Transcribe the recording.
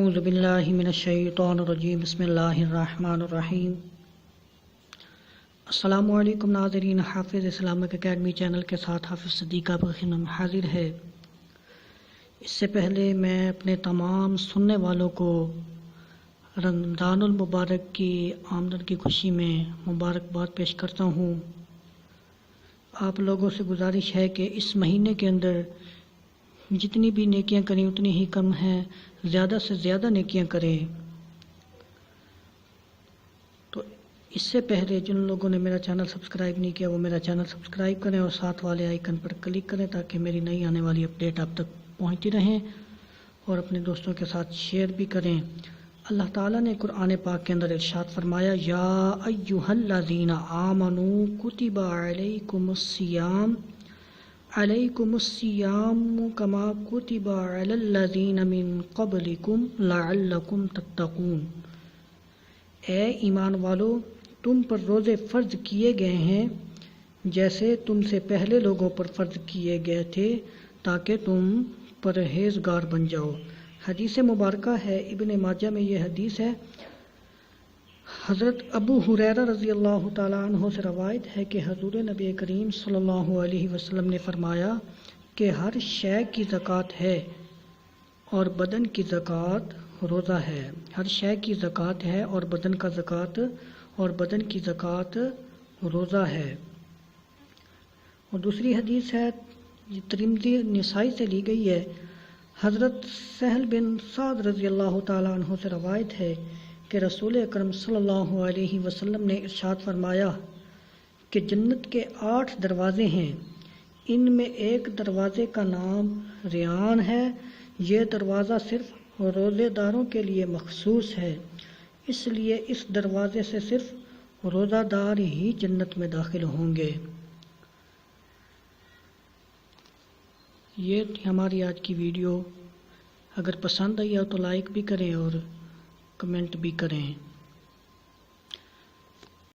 اعوذ باللہ من الشیطان الرجیم بسم اللہ الرحمن الرحیم۔ السلام علیکم ناظرین، حافظ اسلامک اکیڈمی چینل کے ساتھ حافظ صدیق آپ کی خدمت میں حاضر ہے۔ اس سے پہلے میں اپنے تمام سننے والوں کو رمضان المبارک کی آمد کی خوشی میں مبارکباد پیش کرتا ہوں۔ آپ لوگوں سے گزارش ہے کہ اس مہینے کے اندر جتنی بھی نیکیاں کریں اتنی ہی کم ہیں، زیادہ سے زیادہ نیکیاں کریں۔ تو اس سے پہلے جن لوگوں نے میرا چینل سبسکرائب نہیں کیا وہ میرا چینل سبسکرائب کریں اور ساتھ والے آئیکن پر کلک کریں تاکہ میری نئی آنے والی اپڈیٹ آپ تک پہنچتی رہیں، اور اپنے دوستوں کے ساتھ شیئر بھی کریں۔ اللہ تعالیٰ نے قرآن پاک کے اندر ارشاد فرمایا، یا ایھا الذین آمنوا کتب علیکم الصیام کما کتب علی الذین من قبلکم لعلکم تتقون۔ اے ایمان والو، تم پر روزے فرض کیے گئے ہیں جیسے تم سے پہلے لوگوں پر فرض کیے گئے تھے تاکہ تم پرہیزگار بن جاؤ۔ حدیث مبارکہ ہے، ابن ماجہ میں یہ حدیث ہے۔ حضرت ابو ہریرہ رضی اللہ تعالیٰ عنہ سے روایت ہے کہ حضور نبی کریم صلی اللہ علیہ وسلم نے فرمایا کہ ہر شے کی زکوٰۃ ہے اور بدن کی زکوٰۃ روزہ ہے۔ ہر شے کی زکوٰۃ ہے اور بدن کا زکوٰۃ اور بدن کی زکوٰۃ روزہ ہے۔ اور دوسری حدیث ہے، ترمذی نسائی سے لی گئی ہے۔ حضرت سہل بن سعد رضی اللہ تعالیٰ عنہ سے روایت ہے کہ رسول اکرم صلی اللہ علیہ وسلم نے ارشاد فرمایا کہ جنت کے 8 دروازے ہیں، ان میں ایک دروازے کا نام ریان ہے۔ یہ دروازہ صرف روزے داروں کے لیے مخصوص ہے، اس لیے اس دروازے سے صرف روزہ دار ہی جنت میں داخل ہوں گے۔ یہ تھی ہماری آج کی ویڈیو۔ اگر پسند آئی ہو تو لائک بھی کریں اور کمنٹ بھی کریں۔